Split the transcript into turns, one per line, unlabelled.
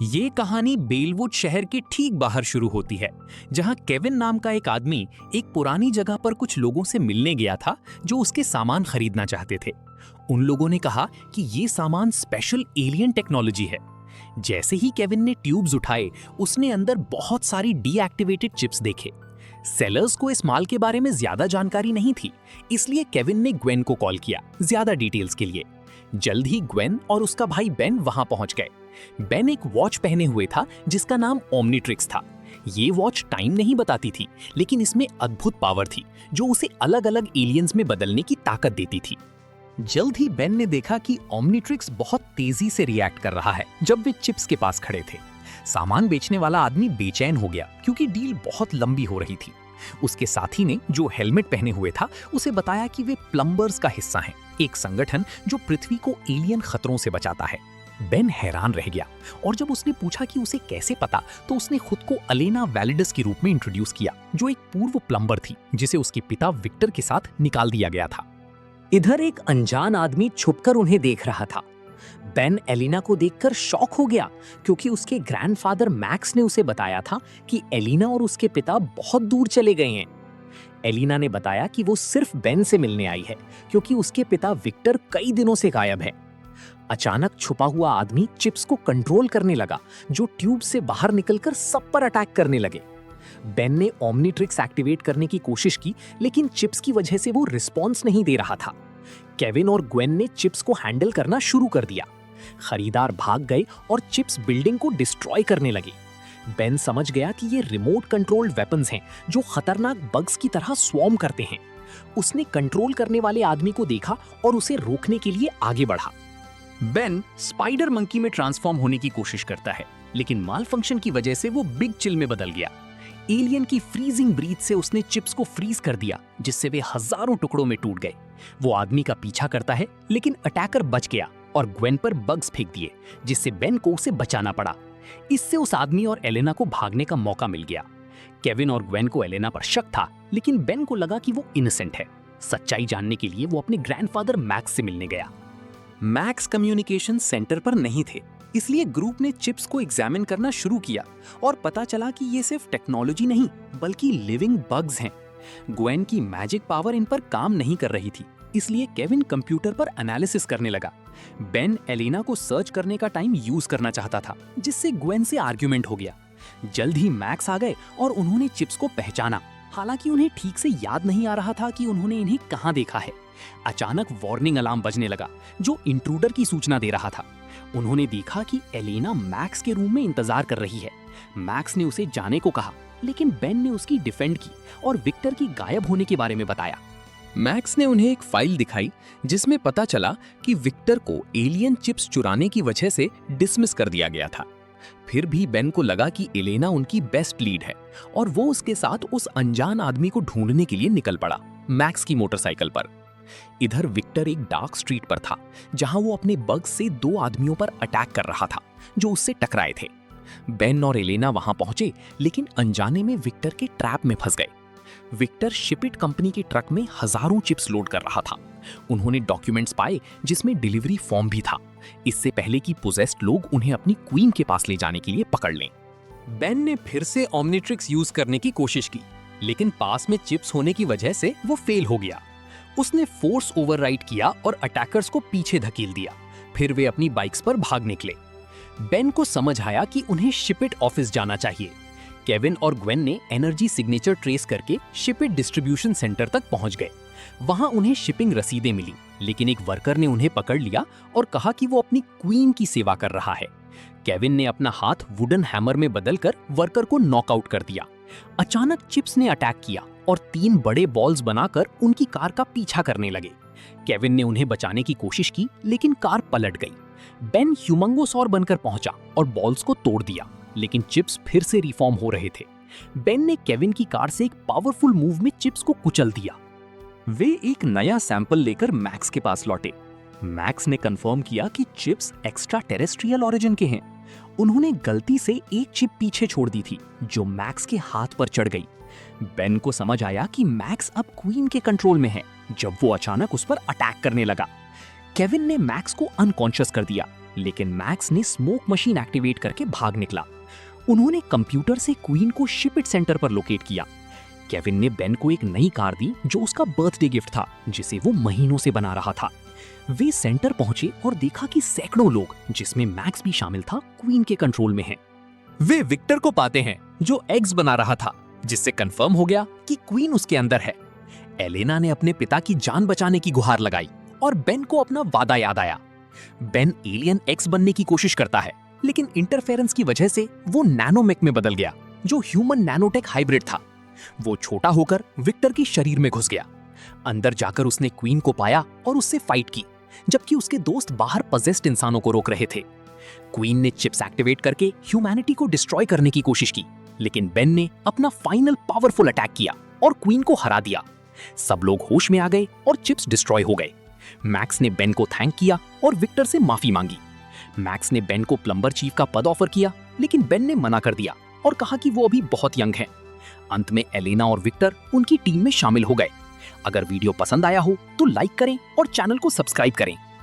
ये कहानी बेलवुड शहर के ठीक बाहर शुरू होती है, जहां केविन नाम का एक आदमी एक पुरानी जगह पर कुछ लोगों से मिलने गया था जो उसके सामान खरीदना चाहते थे। उन लोगों ने कहा कि ये सामान स्पेशल एलियन टेक्नोलॉजी है। जैसे ही केविन ने ट्यूब्स उठाए, उसने अंदर बहुत सारी डीएक्टिवेटेड चिप्स देखे। सेलर्स को इस माल के बारे में ज्यादा जानकारी नहीं थी, इसलिए केविन ने ग्वेन को कॉल किया ज्यादा डिटेल्स के लिए। जल्द ही ग्वेन और उसका भाई बेन वहां पहुंच गए। बेन एक वॉच पहने हुए था जिसका नाम ओमनीट्रिक्स था। ये वॉच टाइम नहीं बताती थी, लेकिन इसमें अद्भुत पावर थी जो उसे अलग अलग एलियंस में बदलने की ताकत देती थी। जल्द ही बेन ने देखा कि ओमनीट्रिक्स बहुत तेजी से रिएक्ट कर रहा है जब वे चिप्स के पास खड़े थे। सामान बेचने वाला आदमी बेचैन हो गया क्योंकि डील बहुत लंबी हो रही थी। उसके साथी ने, जो हेलमेट पहने हुए था, उसे बताया कि वे प्लम्बर्स का हिस्सा हैं, एक संगठन जो पृथ्वी को एलियन खतरों से बचाता है। बेन हैरान रह गया और जब उसने पूछा कि उसे कैसे पता, तो उसने खुद को अलेना वैलिडस के रूप में इंट्रोड्यूस किया, जो एक पूर्व प्लम्बर थी जिसे उसके पिता विक्टर के साथ निकाल दिया गया था।
इधर एक अनजान आदमी छुपकर उन्हें देख रहा था। बेन एलिना को देखकर शॉक हो गया क्योंकि उसके ग्रैंडफादर मैक्स ने उसे बताया था कि एलिना और उसके पिता बहुत दूर चले गए हैं। एलिना ने बताया कि वो सिर्फ बेन से मिलने आई है क्योंकि उसके पिता विक्टर कई दिनों से गायब है। अचानक छुपा हुआ आदमी चिप्स को कंट्रोल करने लगा, जो ट्यूब से बाहर निकलकर सब पर अटैक करने लगे। बेन ने ओमनीट्रिक्स एक्टिवेट करने की कोशिश की, लेकिन चिप्स की वजह से वो रिस्पॉन्स नहीं दे रहा था। केविन और ग्वेन ने चिप्स को हैंडल करना शुरू कर दिया। खरीदार भाग गए और चिप्स बिल्डिंग को डिस्ट्रॉय करने लगे। बेन समझ गया कि ये रिमोट कंट्रोल्ड वेपन्स हैं जो खतरनाक बग्स की तरह स्वॉर्म करते हैं। उसने कंट्रोल करने वाले आदमी को देखा और उसे रोकने के लिए आगे बढ़ा।
बेन स्पाइडर मंकी में ट्रांसफॉर्म होने की कोशिश करता है, लेकिन माल फंक्शन की वजह से वो बिग चिल में बदल गया। एलियन की फ्रीजिंग ब्रीथ से उसने चिप्स को फ्रीज कर दिया, जिससे वे हजारों टुकड़ों में टूट गए। वो आदमी का पीछा करता है, लेकिन अटैकर बच गया और ग्वेन पर बग्स फेंक दिए, जिससे बेन को उसे बचाना पड़ा। इससे उस आदमी और एलेना को भागने का मौका मिल गया। केविन और ग्वेन को एलेना पर शक था, लेकिन बेन को लगा कि वो इनोसेंट है। सच्चाई जानने के लिए वो अपने ग्रैंडफादर मैक्स से मिलने गया। मैक्स कम्युनिकेशन सेंटर पर नहीं थे, इसलिए ग्रुप ने चिप्स को एग्जामिन करना शुरू किया और पता चला कि ये सिर्फ टेक्नोलॉजी नहीं बल्कि लिविंग बग्स हैं। ग्वेन की मैजिक पावर इन पर काम नहीं कर रही थी, इसलिए केविन कंप्यूटर पर एनालिसिस करने लगा। बेन एलिना को सर्च करने का टाइम यूज करना चाहता था, जिससे ग्वेन से आर्ग्यूमेंट हो गया। जल्द ही मैक्स आ गए और उन्होंने चिप्स को पहचाना, हालांकि उन्हें ठीक से याद नहीं आ रहा था कि उन्होंने इन्हें कहां देखा है। अचानक वार्निंग अलार्म बजने लगा, जो इंट्रूडर की सूचना दे रहा था। उन्होंने देखा कि एलिना मैक्स के रूम में इंतजार कर रही है। मैक्स ने उसे जाने को कहा, लेकिन बेन ने उसकी डिफेंड की और विक्टर की गायब होने के बारे में बताया। मैक्स ने उन्हें एक फाइल दिखाई जिसमें पता चला कि विक्टर को एलियन चिप्स चुराने की वजह से डिसमिस कर दिया गया था। फिर भी बेन को लगा कि एलेना उनकी बेस्ट लीड है और वो उसके साथ उस अनजान आदमी को ढूंढने के लिए निकल पड़ा, मैक्स की मोटरसाइकिल पर। इधर विक्टर एक डार्क स्ट्रीट पर था, जहां वो अपने बग्स से दो आदमियों पर अटैक कर रहा था जो उससे टकराए थे। बेन और एलेना वहां पहुंचे, लेकिन अनजाने में विक्टर के ट्रैप में फंस गए। विक्टर शिपिट कंपनी के ट्रक में हजारों चिप्स लोड कर रहा था। उन्होंने डॉक्यूमेंट्स पाए जिसमें डिलीवरी फॉर्म भी था, इससे पहले कि पोजेस्ड लोग उन्हें अपनी क्वीन के पास ले जाने के लिए पकड़ लें। बेन ने फिर से ओमनीट्रिक्स यूज करने की कोशिश की, लेकिन पास में चिप्स होने की वजह से वो फेल हो गया। उसने फोर्स ओवरराइड किया और अटैकर्स को पीछे धकेल दिया। फिर वे अपनी बाइक्स पर भाग निकले। बेन को समझ आया कि उन्हें शिपिट ऑफिस जाना चाहिए। केविन और ग्वेन ने एनर्जी सिग्नेचर ट्रेस करके शिपिट डिस्ट्रीब्यूशन सेंटर तक पहुंच गए। वहां उन्हें शिपिंग रसीदें मिली, लेकिन एक वर्कर ने उन्हें पकड़ लिया और कहा कि वो अपनी क्वीन की सेवा कर रहा है। केविन ने अपना हाथ वुडन हैमर में बदलकर वर्कर को नॉकआउट कर दिया। अचानक चिप्स ने अटैक किया और 3 बड़े बॉल्स बनाकर उनकी कार का पीछा करने लगे। केविन ने उन्हें बचाने की कोशिश की, लेकिन कार पलट गई। बेन ह्यूमंगोसॉर बनकर पहुंचा और बॉल्स को तोड़ दिया, लेकिन चिप्स फिर से रिफॉर्म हो रहे थे। बेन ने केविन की कार से एक पावरफुल मूव में चिप्स को कुचल दिया। वे एक नया सैंपल लेकर मैक्स के पास लौटे। मैक्स ने कंफर्म किया कि चिप्स एक्स्ट्रा टेरेस्ट्रियल ओरिजिन के हैं। उन्होंने गलती से एक चिप पीछे छोड़ दी थी, जो मैक्स के हाथ पर चढ़ गई। बेन को समझ आया कि मैक्स अब क्वीन के कंट्रोल में है, जब वो अचानक उस पर अटैक करने लगा। केविन ने मैक्स को अनकॉन्शियस कर दिया
लेकिन मैक्स ने स्मोक मशीन एक्टिवेट करके भाग निकला। उन्होंने कंप्यूटर से क्वीन को शिपिट सेंटर पर लोकेट किया। केविन ने बेन को एक नई कार दी जो उसका बर्थडे गिफ्ट था, जिसे वो महीनों से बना रहा था। वे सेंटर पहुंचे और देखा कि सैकड़ों लोग, जिसमें मैक्स भी शामिल था, क्वीन के कंट्रोल में हैं। वे विक्टर को पाते हैं जो एग्स बना रहा था, जिससे कंफर्म हो गया कि क्वीन उसके अंदर है। एलेना ने अपने पिता की जान बचाने की गुहार लगाई और बेन को अपना वादा याद आया। बेन एलियन एक्स बनने की कोशिश करता है, लेकिन इंटरफेरेंस की वजह से वो नैनोमेक में बदल गया, जो ह्यूमन नैनोटेक हाइब्रिड था। वो छोटा होकर विक्टर के शरीर में घुस गया। अंदर जाकर उसने क्वीन को पाया और उससे फाइट की, जबकि उसके दोस्त बाहर पजेस्ड इंसानों को रोक रहे थे। क्वीन ने चिप्स एक्टिवेट करके ह्यूमैनिटी को डिस्ट्रॉय करने की कोशिश की, लेकिन बेन ने अपना फाइनल पावरफुल अटैक किया और क्वीन को हरा दिया। सब लोग होश में आ गए और चिप्स डिस्ट्रॉय हो गए। मैक्स ने बेन को थैंक किया और विक्टर से माफी मांगी। मैक्स ने बेन को प्लम्बर चीफ का पद ऑफर किया, लेकिन बेन ने मना कर दिया और कहा कि वो अभी बहुत यंग हैं। अंत में एलेना और विक्टर उनकी टीम में शामिल हो गए। अगर वीडियो पसंद आया हो तो लाइक करें और चैनल को सब्सक्राइब करें।